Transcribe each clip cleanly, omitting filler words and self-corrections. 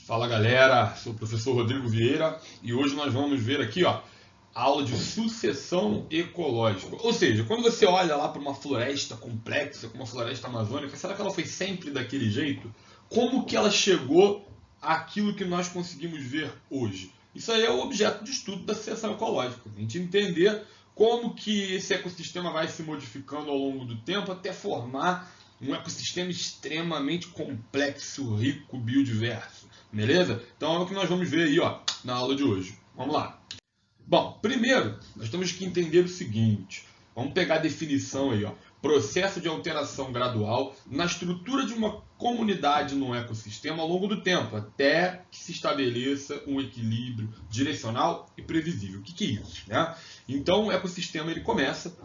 Fala galera, sou o professor Rodrigo Vieira e hoje nós vamos ver aqui a aula de sucessão ecológica. Ou seja, quando você olha lá para uma floresta complexa, como a floresta amazônica, será que ela foi sempre daquele jeito? Como que ela chegou àquilo que nós conseguimos ver hoje? Isso aí é o objeto de estudo da sucessão ecológica. A gente entender como que esse ecossistema vai se modificando ao longo do tempo até formar um ecossistema extremamente complexo, rico, biodiverso. Beleza? Então é o que nós vamos ver aí na aula de hoje. Vamos lá. Bom, primeiro, nós temos que entender o seguinte. Vamos pegar a definição aí. Processo de alteração gradual na estrutura de uma comunidade num ecossistema ao longo do tempo, até que se estabeleça um equilíbrio direcional e previsível. O que é isso? Né? Então, o ecossistema ele começa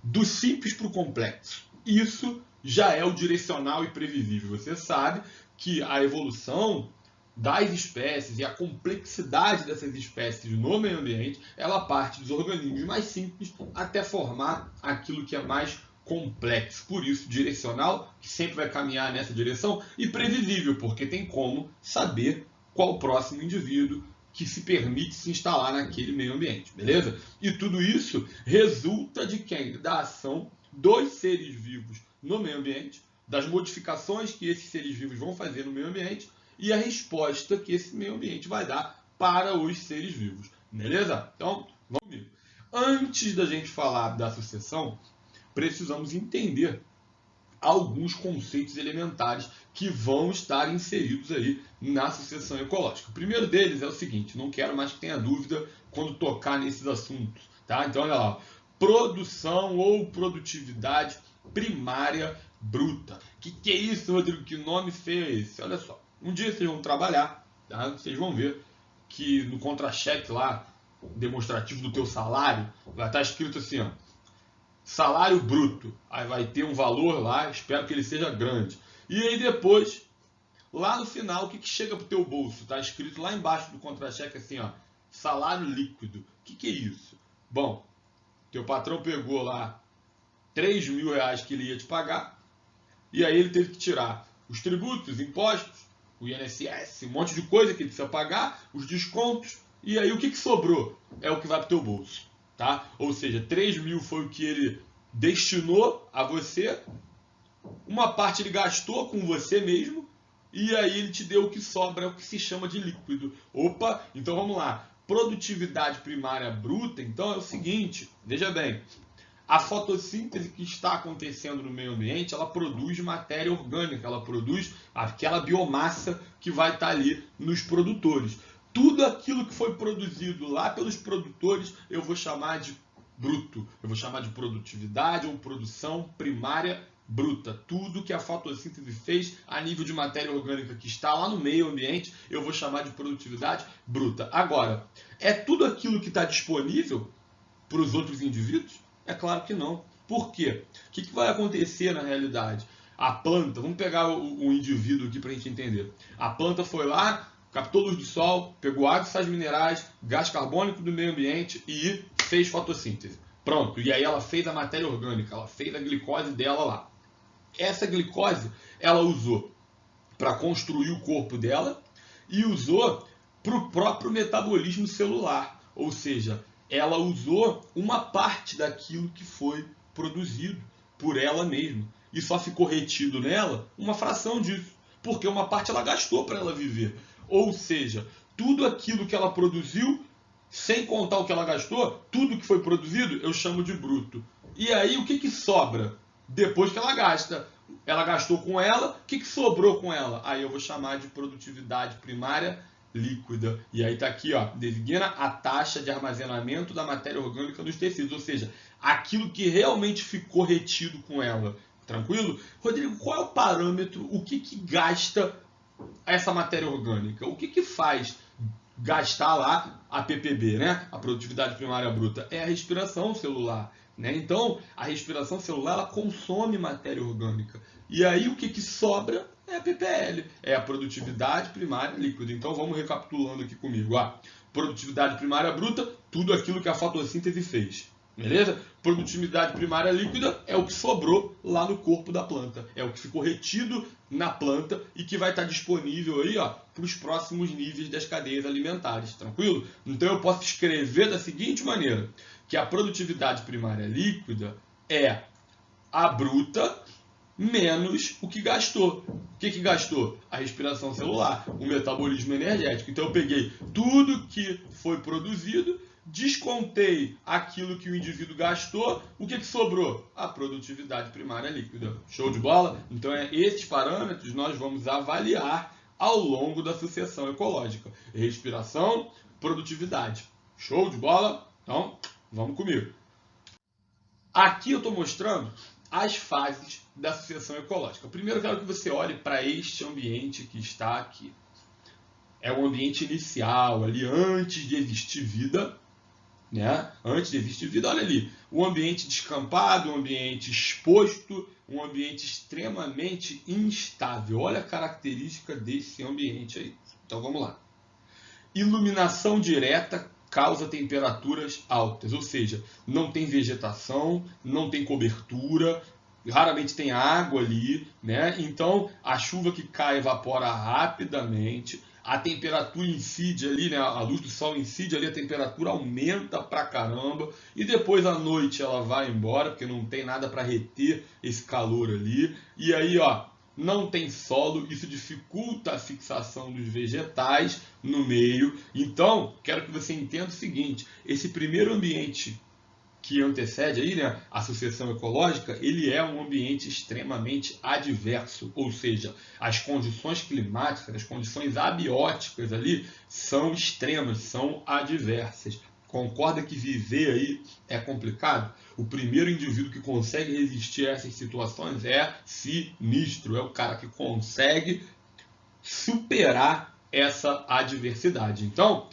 do simples para o complexo. Isso já é o direcional e previsível. Você sabe que a evolução das espécies e a complexidade dessas espécies no meio ambiente, ela parte dos organismos mais simples até formar aquilo que é mais complexo. Por isso, direcional, que sempre vai caminhar nessa direção, e previsível, porque tem como saber qual o próximo indivíduo que se permite se instalar naquele meio ambiente, beleza? E tudo isso resulta de quem? Da ação dos seres vivos no meio ambiente, das modificações que esses seres vivos vão fazer no meio ambiente e a resposta que esse meio ambiente vai dar para os seres vivos, beleza? Então, vamos comigo. Antes da gente falar da sucessão, precisamos entender alguns conceitos elementares que vão estar inseridos aí na sucessão ecológica. O primeiro deles é o seguinte, não quero mais que tenha dúvida quando tocar nesses assuntos, tá? Então, olha lá, produção ou produtividade primária bruta. Que é isso, Rodrigo? Que nome feio é esse? Olha só, um dia vocês vão trabalhar, tá? Vocês vão ver que no contra-cheque lá, demonstrativo do teu salário, vai estar escrito assim, salário bruto. Aí vai ter um valor lá, espero que ele seja grande. E aí depois, lá no final, o que chega para o teu bolso? Está escrito lá embaixo do contra-cheque assim, salário líquido. O que é isso? Bom, teu patrão pegou lá 3 mil reais que ele ia te pagar, e aí ele teve que tirar os tributos, os impostos, o INSS, um monte de coisa que ele precisa pagar, os descontos, e aí o que sobrou é o que vai para o teu bolso. Tá? Ou seja, 3 mil foi o que ele destinou a você, uma parte ele gastou com você mesmo, e aí ele te deu o que sobra, é o que se chama de líquido. Opa, então vamos lá. Produtividade primária bruta, então é o seguinte, veja bem, a fotossíntese que está acontecendo no meio ambiente, ela produz matéria orgânica, ela produz aquela biomassa que vai estar ali nos produtores. Tudo aquilo que foi produzido lá pelos produtores, eu vou chamar de bruto. Eu vou chamar de produtividade ou produção primária bruta. Tudo que a fotossíntese fez a nível de matéria orgânica que está lá no meio ambiente, eu vou chamar de produtividade bruta. Agora, é tudo aquilo que está disponível para os outros indivíduos? É claro que não. Por quê? O que vai acontecer na realidade? A planta, vamos pegar o indivíduo aqui para a gente entender. A planta foi lá, captou luz do sol, pegou água e sais minerais, gás carbônico do meio ambiente e fez fotossíntese. Pronto, e aí ela fez a matéria orgânica, ela fez a glicose dela lá. Essa glicose ela usou para construir o corpo dela e usou para o próprio metabolismo celular. Ou seja, ela usou uma parte daquilo que foi produzido por ela mesma. E só ficou retido nela uma fração disso. Porque uma parte ela gastou para ela viver. Ou seja, tudo aquilo que ela produziu, sem contar o que ela gastou, tudo que foi produzido, eu chamo de bruto. E aí o que sobra? Depois que ela gasta. Ela gastou com ela, o que sobrou com ela? Aí eu vou chamar de produtividade primária líquida. E aí está aqui, designa a taxa de armazenamento da matéria orgânica nos tecidos, ou seja, aquilo que realmente ficou retido com ela. Tranquilo? Rodrigo, qual é o parâmetro, o que gasta essa matéria orgânica? O que faz gastar lá a PPB, né? A produtividade primária bruta? É a respiração celular. Né? Então, a respiração celular ela consome matéria orgânica. E aí o que sobra é a PPL, é a produtividade primária líquida. Então vamos recapitulando aqui comigo. Produtividade primária bruta, tudo aquilo que a fotossíntese fez. Beleza? Produtividade primária líquida é o que sobrou lá no corpo da planta. É o que ficou retido na planta e que vai estar disponível aí, ó, para os próximos níveis das cadeias alimentares. Tranquilo? Então eu posso escrever da seguinte maneira, que a produtividade primária líquida é a bruta menos o que gastou. O que gastou? A respiração celular, o metabolismo energético. Então eu peguei tudo que foi produzido, descontei aquilo que o indivíduo gastou, o que sobrou? A produtividade primária líquida. Show de bola? Então esses parâmetros nós vamos avaliar ao longo da sucessão ecológica. Respiração, produtividade. Show de bola? Então, vamos comigo. Aqui eu estou mostrando as fases da sucessão ecológica. Primeiro eu quero que você olhe para este ambiente que está aqui. É o ambiente inicial, ali antes de existir vida, né? Antes de existir vida, olha ali, um ambiente descampado, um ambiente exposto, um ambiente extremamente instável. Olha a característica desse ambiente aí. Então vamos lá. Iluminação direta causa temperaturas altas, ou seja, não tem vegetação, não tem cobertura, raramente tem água ali, né? Então a chuva que cai evapora rapidamente, a temperatura incide ali, né? A luz do sol incide ali, a temperatura aumenta pra caramba e depois à noite ela vai embora porque não tem nada para reter esse calor ali. E aí, ó, não tem solo, isso dificulta a fixação dos vegetais no meio. Então, quero que você entenda o seguinte, esse primeiro ambiente que antecede aí, né, a sucessão ecológica, ele é um ambiente extremamente adverso, ou seja, as condições climáticas, as condições abióticas ali são extremas, são adversas. Concorda que viver aí é complicado? O primeiro indivíduo que consegue resistir a essas situações é sinistro, é o cara que consegue superar essa adversidade. Então,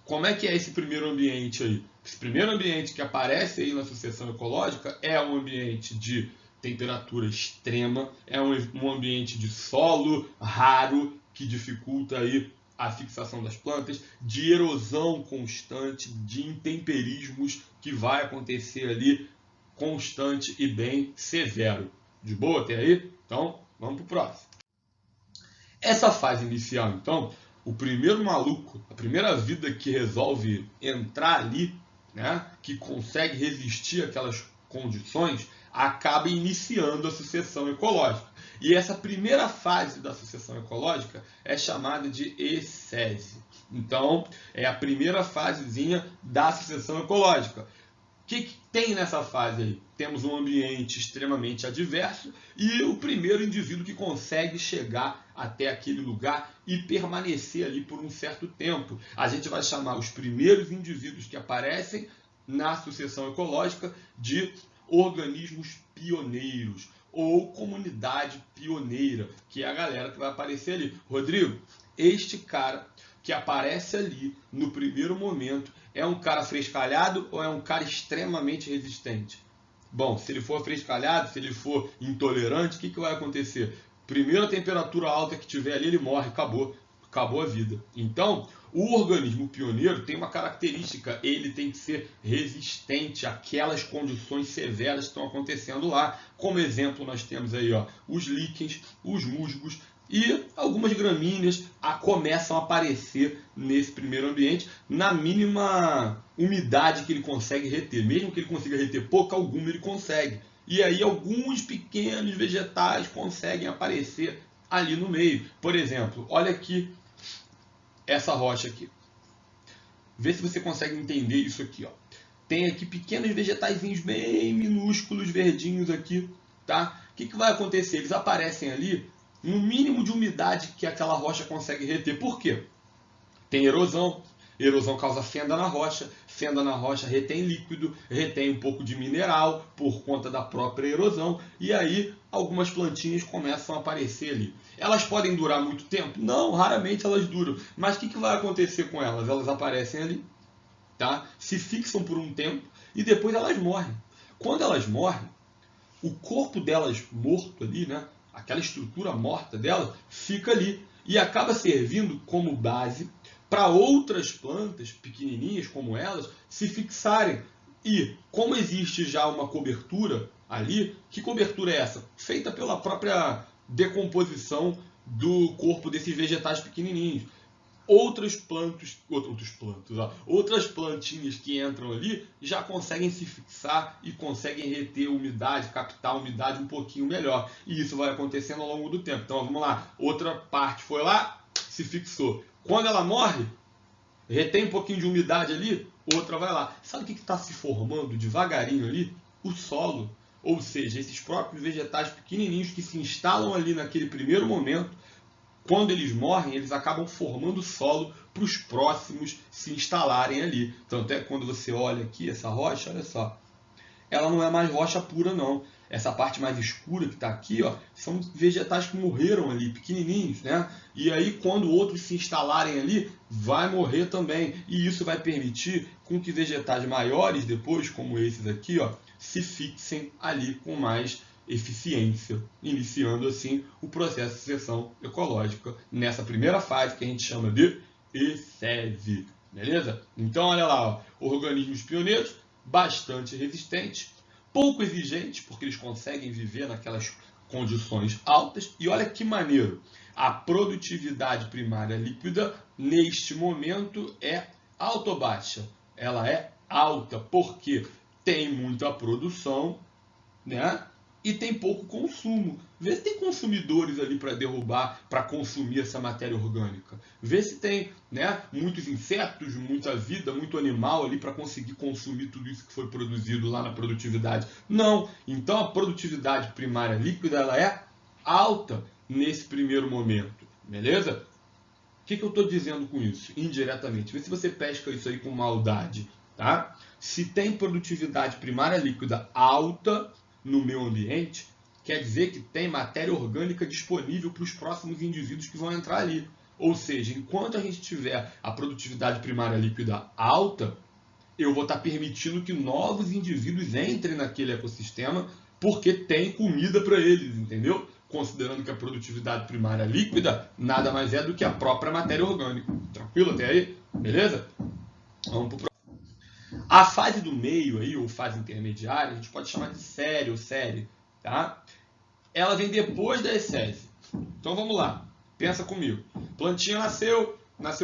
como é que é esse primeiro ambiente aí? Esse primeiro ambiente que aparece aí na sucessão ecológica é um ambiente de temperatura extrema, é um ambiente de solo raro que dificulta aí a fixação das plantas, de erosão constante, de intemperismos que vai acontecer ali constante e bem severo. De boa até aí? Então, vamos para o próximo. Essa fase inicial, então, o primeiro maluco, a primeira vida que resolve entrar ali, né, que consegue resistir àquelas condições, acaba iniciando a sucessão ecológica. E essa primeira fase da sucessão ecológica é chamada de ecese. Então, é a primeira fasezinha da sucessão ecológica. O que tem nessa fase aí? Temos um ambiente extremamente adverso e o primeiro indivíduo que consegue chegar até aquele lugar e permanecer ali por um certo tempo. A gente vai chamar os primeiros indivíduos que aparecem na sucessão ecológica de organismos pioneiros ou comunidade pioneira, que é a galera que vai aparecer ali. Rodrigo, este cara que aparece ali no primeiro momento é um cara frescalhado ou é um cara extremamente resistente? Bom, se ele for frescalhado, se ele for intolerante, o que vai acontecer? Primeiro a temperatura alta que tiver ali, ele morre, acabou a vida. Então, o organismo pioneiro tem uma característica, ele tem que ser resistente àquelas condições severas que estão acontecendo lá. Como exemplo, nós temos aí, ó, os líquens, os musgos e algumas gramíneas começam a aparecer nesse primeiro ambiente na mínima umidade que ele consegue reter. Mesmo que ele consiga reter pouca, alguma ele consegue. E aí alguns pequenos vegetais conseguem aparecer ali no meio. Por exemplo, olha aqui essa rocha aqui. Vê se você consegue entender isso aqui, ó. Tem aqui pequenos vegetaizinhos bem minúsculos, verdinhos aqui, tá? O que vai acontecer? Eles aparecem ali no mínimo de umidade que aquela rocha consegue reter. Por quê? Tem erosão. Erosão causa fenda na rocha retém líquido, retém um pouco de mineral por conta da própria erosão, e aí algumas plantinhas começam a aparecer ali. Elas podem durar muito tempo? Não, raramente elas duram. Mas o que vai acontecer com elas? Elas aparecem ali, tá? Se fixam por um tempo e depois elas morrem. Quando elas morrem, o corpo delas morto ali, né? Aquela estrutura morta dela fica ali e acaba servindo como base para outras plantas pequenininhas como elas se fixarem E como existe já uma cobertura ali, que cobertura é essa? Feita pela própria decomposição do corpo desses vegetais pequenininhos. Outras plantinhas que entram ali já conseguem se fixar e conseguem reter umidade, captar a umidade um pouquinho melhor. E isso vai acontecendo ao longo do tempo. Então vamos lá, outra parte foi lá, se fixou. Quando ela morre, retém um pouquinho de umidade ali, outra vai lá. Sabe o que está se formando devagarinho ali? O solo. Ou seja, esses próprios vegetais pequenininhos que se instalam ali naquele primeiro momento, quando eles morrem, eles acabam formando solo para os próximos se instalarem ali. Então, até quando você olha aqui essa rocha, olha só, ela não é mais rocha pura, não. Essa parte mais escura que está aqui, ó, são vegetais que morreram ali, pequenininhos, né? E aí, quando outros se instalarem ali, vai morrer também. E isso vai permitir com que vegetais maiores depois, como esses aqui, ó, se fixem ali com mais eficiência, iniciando assim o processo de sucessão ecológica nessa primeira fase que a gente chama de ecese, beleza? Então olha lá, ó, organismos pioneiros, bastante resistentes, pouco exigentes, porque eles conseguem viver naquelas condições altas, e olha que maneiro, a produtividade primária líquida neste momento é alta ou baixa? Ela é alta, porque tem muita produção, né? E tem pouco consumo. Vê se tem consumidores ali para derrubar, para consumir essa matéria orgânica. Vê se tem, né, muitos insetos, muita vida, muito animal ali para conseguir consumir tudo isso que foi produzido lá na produtividade. Não. Então a produtividade primária líquida ela é alta nesse primeiro momento. Beleza? O que eu estou dizendo com isso? Indiretamente. Vê se você pesca isso aí com maldade. Tá? Se tem produtividade primária líquida alta no meio ambiente, quer dizer que tem matéria orgânica disponível para os próximos indivíduos que vão entrar ali. Ou seja, enquanto a gente tiver a produtividade primária líquida alta, eu vou estar permitindo que novos indivíduos entrem naquele ecossistema porque tem comida para eles, entendeu? Considerando que a produtividade primária líquida nada mais é do que a própria matéria orgânica. Tranquilo até aí? Beleza? Vamos para o a fase do meio, aí, ou fase intermediária, a gente pode chamar de série ou série, tá? Ela vem depois da ecese. Então vamos lá, pensa comigo. Plantinha nasceu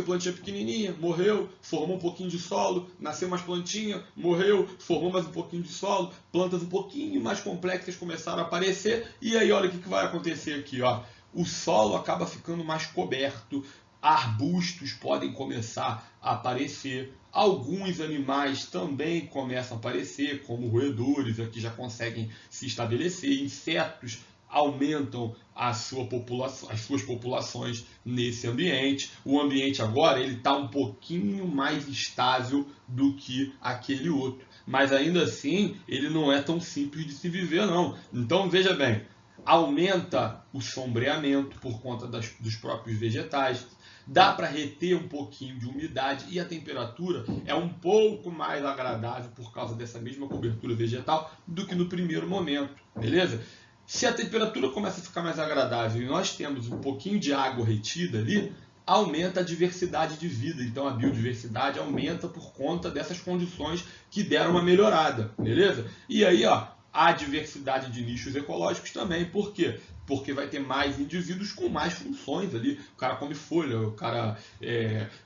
plantinha pequenininha, morreu, formou um pouquinho de solo, nasceu mais plantinha, morreu, formou mais um pouquinho de solo, plantas um pouquinho mais complexas começaram a aparecer, e aí olha o que vai acontecer aqui, ó. O solo acaba ficando mais coberto, arbustos podem começar a aparecer, alguns animais também começam a aparecer, como roedores, aqui já conseguem se estabelecer, insetos aumentam as suas populações nesse ambiente. O ambiente agora ele está um pouquinho mais estável do que aquele outro, mas ainda assim ele não é tão simples de se viver, não. Então veja bem, aumenta o sombreamento por conta dos próprios vegetais, dá para reter um pouquinho de umidade e a temperatura é um pouco mais agradável por causa dessa mesma cobertura vegetal do que no primeiro momento, beleza? Se a temperatura começa a ficar mais agradável e nós temos um pouquinho de água retida ali, aumenta a diversidade de vida, então a biodiversidade aumenta por conta dessas condições que deram uma melhorada, beleza? E aí, ó, a diversidade de nichos ecológicos também, por quê? Porque vai ter mais indivíduos com mais funções ali. O cara come folha, o cara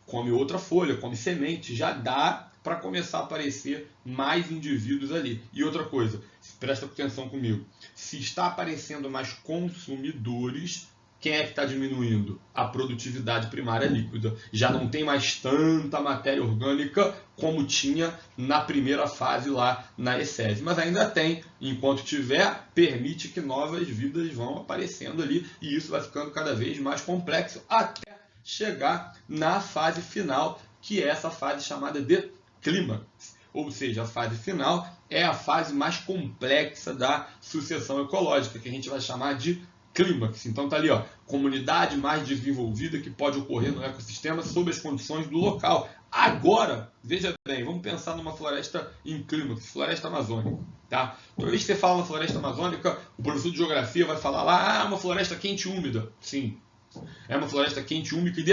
come outra folha, come semente. Já dá para começar a aparecer mais indivíduos ali. E outra coisa, presta atenção comigo. Se está aparecendo mais consumidores, quem é que está diminuindo? A produtividade primária líquida. Já não tem mais tanta matéria orgânica como tinha na primeira fase lá na ecese. Mas ainda tem. Enquanto tiver, permite que novas vidas vão aparecendo ali. E isso vai ficando cada vez mais complexo até chegar na fase final, que é essa fase chamada de clímax. Ou seja, a fase final é a fase mais complexa da sucessão ecológica, que a gente vai chamar de clímax. Então tá ali, ó, comunidade mais desenvolvida que pode ocorrer no ecossistema sob as condições do local. Agora, veja bem, vamos pensar numa floresta em clímax, floresta amazônica, tá? Toda vez que você fala na floresta amazônica, o professor de geografia vai falar lá, uma floresta quente e úmida. Sim, é uma floresta quente, úmida e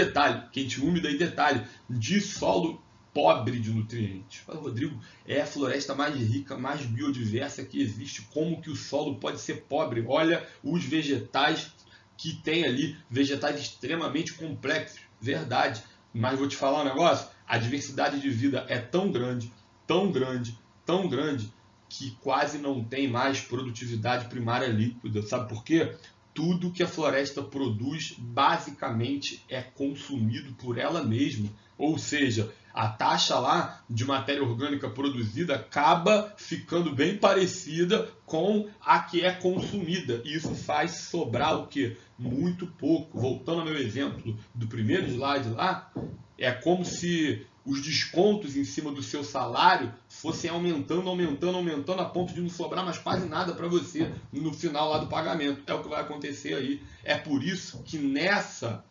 detalhe, de solo pobre de nutrientes. Fala, Rodrigo, é a floresta mais rica, mais biodiversa que existe. Como que o solo pode ser pobre? Olha os vegetais que tem ali, vegetais extremamente complexos. Verdade. Mas vou te falar um negócio, a diversidade de vida é tão grande, tão grande, tão grande, que quase não tem mais produtividade primária líquida. Sabe por quê? Tudo que a floresta produz basicamente é consumido por ela mesma. Ou seja, a taxa lá de matéria orgânica produzida acaba ficando bem parecida com a que é consumida. E isso faz sobrar o quê? Muito pouco. Voltando ao meu exemplo do primeiro slide lá, é como se os descontos em cima do seu salário fossem aumentando, aumentando, aumentando, a ponto de não sobrar mais quase nada para você no final lá do pagamento. É o que vai acontecer aí. É por isso que nessa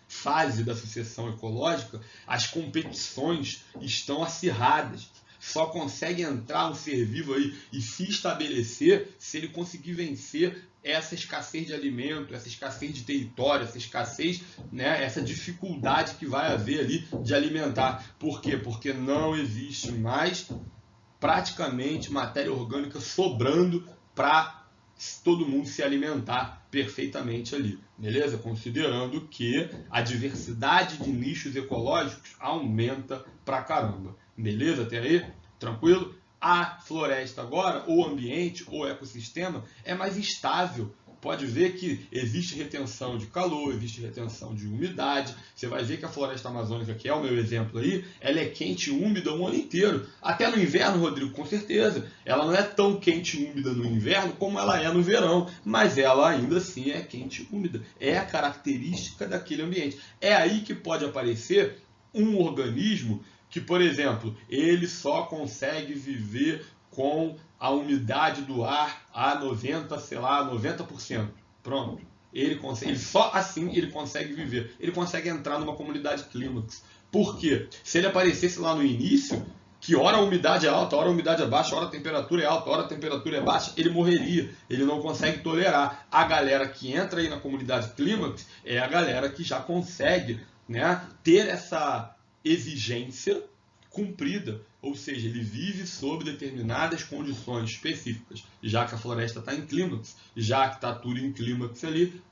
fase da sucessão ecológica, as competições estão acirradas. Só consegue entrar um ser vivo aí e se estabelecer se ele conseguir vencer essa escassez de alimento, essa escassez de território, essa escassez, né, essa dificuldade que vai haver ali de alimentar. Por quê? Porque não existe mais praticamente matéria orgânica sobrando para todo mundo se alimentar perfeitamente ali, beleza? Considerando que a diversidade de nichos ecológicos aumenta pra caramba, beleza? Até aí? Tranquilo? A floresta agora, ou ambiente, ou ecossistema, é mais estável. Pode ver que existe retenção de calor, existe retenção de umidade. Você vai ver que a floresta amazônica, que é o meu exemplo aí, ela é quente e úmida o ano inteiro. Até no inverno, Rodrigo, com certeza. Ela não é tão quente e úmida no inverno como ela é no verão, mas ela ainda assim é quente e úmida. É a característica daquele ambiente. É aí que pode aparecer um organismo que, por exemplo, ele só consegue viver com a umidade do ar a 90%. Pronto. Só assim ele consegue viver. Ele consegue entrar numa comunidade clímax. Por quê? Se ele aparecesse lá no início, que hora a umidade é alta, hora a umidade é baixa, hora a temperatura é alta, hora a temperatura é baixa, ele morreria. Ele não consegue tolerar. A galera que entra aí na comunidade clímax é a galera que já consegue, né, ter essa exigência cumprida, ou seja, ele vive sob determinadas condições específicas. Já que a floresta está em clímax, já que está tudo em clímax ali,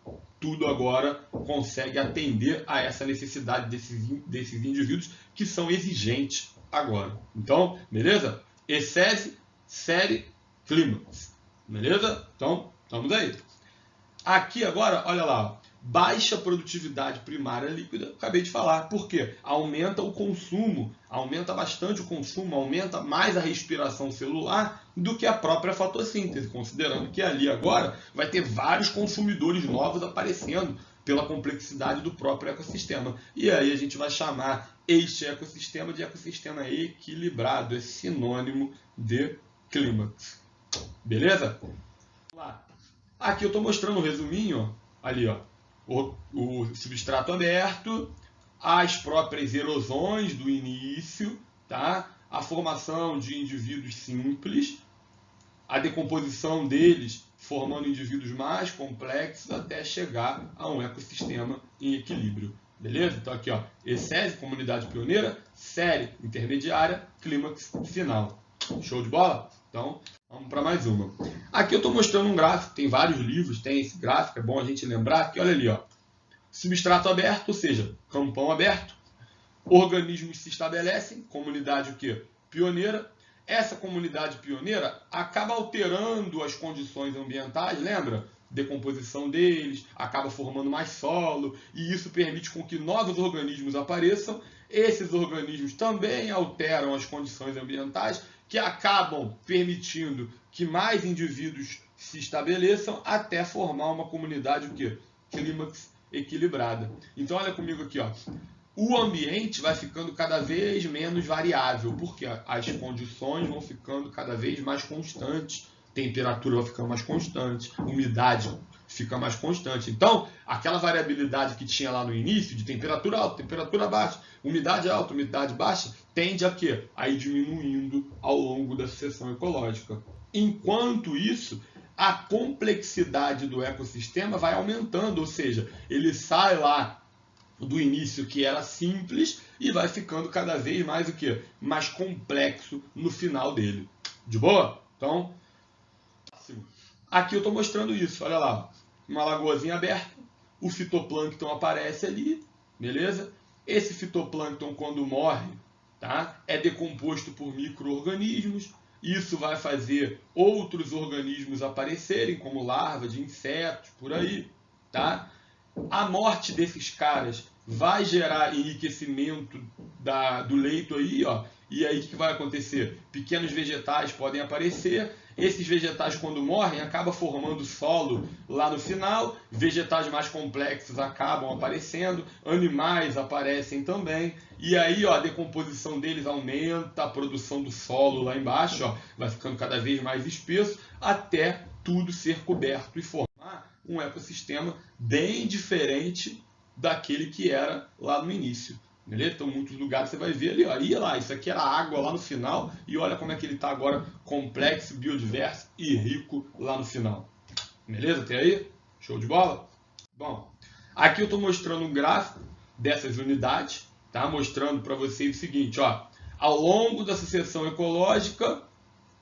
tudo agora consegue atender a essa necessidade desses indivíduos que são exigentes agora. Então, beleza? Excesse, série, clímax. Beleza? Então, estamos aí. Aqui agora, olha lá, baixa produtividade primária líquida, acabei de falar. Por quê? Aumenta o consumo, aumenta bastante o consumo, aumenta mais a respiração celular do que a própria fotossíntese, considerando que ali agora vai ter vários consumidores novos aparecendo pela complexidade do próprio ecossistema. E aí a gente vai chamar este ecossistema de ecossistema equilibrado, é sinônimo de clímax. Beleza? Vamos lá. Aqui eu estou mostrando um resuminho, ó, ali, ó. O substrato aberto, as próprias erosões do início, tá? A formação de indivíduos simples, a decomposição deles formando indivíduos mais complexos até chegar a um ecossistema em equilíbrio. Beleza? Então aqui, ó, ECESE, comunidade pioneira, série intermediária, clímax final. Show de bola? Então, vamos para mais uma. Aqui eu estou mostrando um gráfico, tem vários livros, tem esse gráfico, é bom a gente lembrar que, olha ali, ó, substrato aberto, ou seja, campão aberto, organismos se estabelecem, comunidade o quê? Pioneira. Essa comunidade pioneira acaba alterando as condições ambientais, lembra? Decomposição deles, acaba formando mais solo, e isso permite com que novos organismos apareçam. Esses organismos também alteram as condições ambientais, que acabam permitindo que mais indivíduos se estabeleçam até formar uma comunidade o quê? Clímax equilibrada. Então olha comigo aqui, ó. O ambiente vai ficando cada vez menos variável, porque as condições vão ficando cada vez mais constantes, temperatura vai ficando mais constante, umidade fica mais constante. Então, aquela variabilidade que tinha lá no início, de temperatura alta, temperatura baixa, umidade alta, umidade baixa, tende a quê? A ir diminuindo ao longo da sucessão ecológica. Enquanto isso, a complexidade do ecossistema vai aumentando, ou seja, ele sai lá do início, que era simples, e vai ficando cada vez mais o quê? Mais complexo no final dele. De boa? Então, aqui eu estou mostrando isso. Olha lá, uma lagoazinha aberta, o fitoplâncton aparece ali, beleza? Esse fitoplâncton, quando morre, tá, é decomposto por micro-organismos. Isso vai fazer outros organismos aparecerem, como larvas de insetos, por aí, tá? A morte desses caras vai gerar enriquecimento do leito aí, ó. E aí o que vai acontecer? Pequenos vegetais podem aparecer. Esses vegetais, quando morrem, acabam formando solo lá no final. Vegetais mais complexos acabam aparecendo. Animais aparecem também. E aí, ó, a decomposição deles aumenta, a produção do solo lá embaixo, ó, vai ficando cada vez mais espesso, até tudo ser coberto e formar um ecossistema bem diferente daquele que era lá no início. Beleza? Então, em muitos lugares você vai ver ali, ó, ia lá, isso aqui era água lá no final, e olha como é que ele está agora complexo, biodiverso e rico lá no final. Beleza? Até aí? Show de bola? Bom, aqui eu estou mostrando um gráfico dessas unidades, tá? Mostrando para vocês o seguinte, ó, ao longo da sucessão ecológica,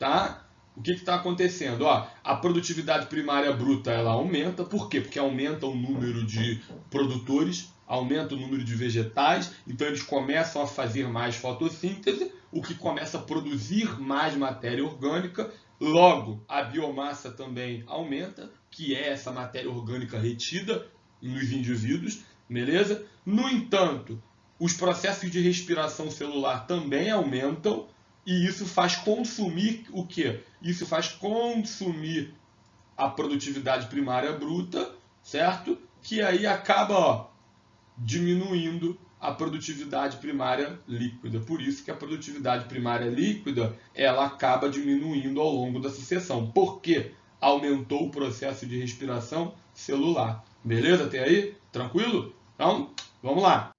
tá? O que está acontecendo? Ó, a produtividade primária bruta ela aumenta. Por quê? Porque aumenta o número de produtores, aumenta o número de vegetais, então eles começam a fazer mais fotossíntese, o que começa a produzir mais matéria orgânica. Logo, a biomassa também aumenta, que é essa matéria orgânica retida nos indivíduos, beleza? No entanto, os processos de respiração celular também aumentam, e isso faz consumir o quê? Isso faz consumir a produtividade primária bruta, certo? Que aí acaba, ó, diminuindo a produtividade primária líquida. Por isso que a produtividade primária líquida ela acaba diminuindo ao longo da sucessão. Por quê? Aumentou o processo de respiração celular. Beleza? Até aí? Tranquilo? Então, vamos lá.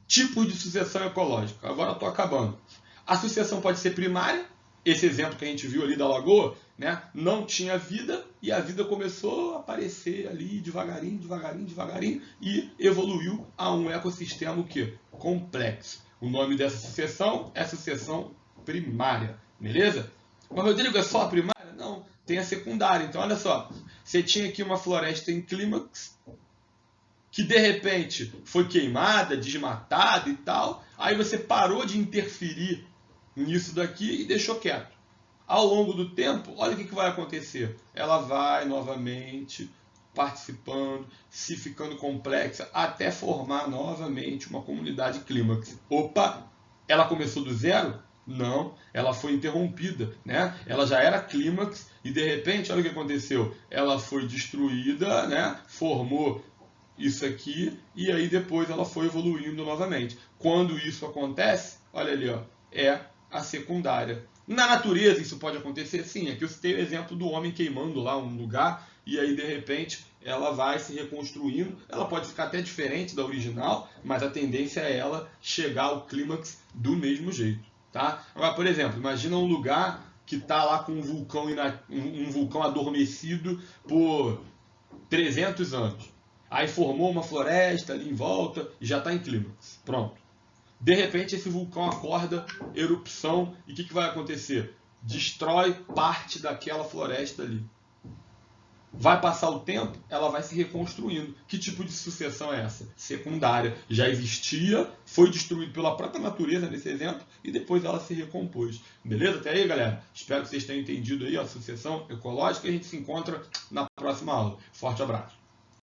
Tipos de sucessão ecológica. Agora estou acabando. A sucessão pode ser primária, esse exemplo que a gente viu ali da lagoa, né? Não tinha vida e a vida começou a aparecer ali devagarinho, devagarinho, devagarinho e evoluiu a um ecossistema o quê? Complexo. O nome dessa sucessão é sucessão primária, beleza? Mas, Rodrigo, é só a primária? Não, tem a secundária. Então, olha só, você tinha aqui uma floresta em clímax, que de repente foi queimada, desmatada e tal, aí você parou de interferir nisso daqui e deixou quieto. Ao longo do tempo, olha o que vai acontecer. Ela vai novamente participando, se ficando complexa, até formar novamente uma comunidade clímax. Opa, ela começou do zero? Não, ela foi interrompida, né? Ela já era clímax e de repente, olha o que aconteceu. Ela foi destruída, né? Formou isso aqui e aí depois ela foi evoluindo novamente. Quando isso acontece, olha ali, ó, é a secundária. Na natureza isso pode acontecer? Sim, aqui eu citei o exemplo do homem queimando lá um lugar e aí de repente ela vai se reconstruindo, ela pode ficar até diferente da original, mas a tendência é ela chegar ao clímax do mesmo jeito, tá? Agora, por exemplo, imagina um lugar que está lá com um vulcão adormecido por 300 anos. Aí formou uma floresta ali em volta e já está em clímax. Pronto. De repente esse vulcão acorda, erupção, e o que vai acontecer? Destrói parte daquela floresta ali. Vai passar o tempo, ela vai se reconstruindo. Que tipo de sucessão é essa? Secundária. Já existia, foi destruído pela própria natureza nesse exemplo, e depois ela se recompôs. Beleza? Até aí, galera? Espero que vocês tenham entendido aí a sucessão ecológica e a gente se encontra na próxima aula. Forte abraço.